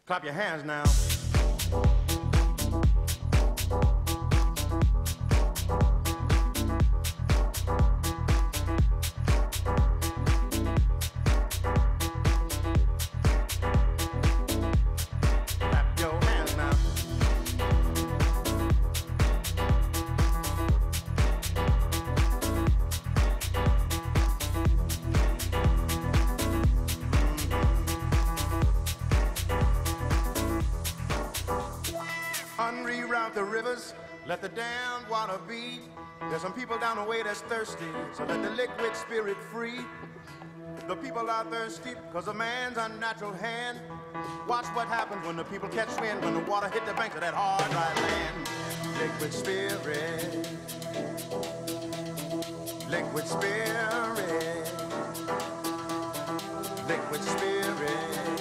Clap your hands now. Clap your hands now. Unreroute the rivers, let the damned water be. There's some people down the way that's thirsty, so let the liquid spirit free. The people are thirsty because of man's unnatural hand. Watch what happens when the people catch wind, when the water hit the banks of that hard, dry land. Liquid spirit, liquid spirit, liquid spirit,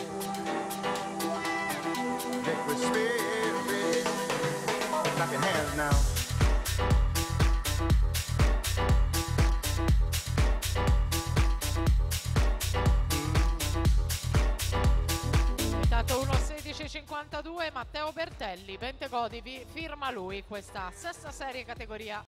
liquid spirit. Clap your hands now. Intanto 1:16:52 Matteo Bertelli, Pentegodi firma lui questa sesta serie categoria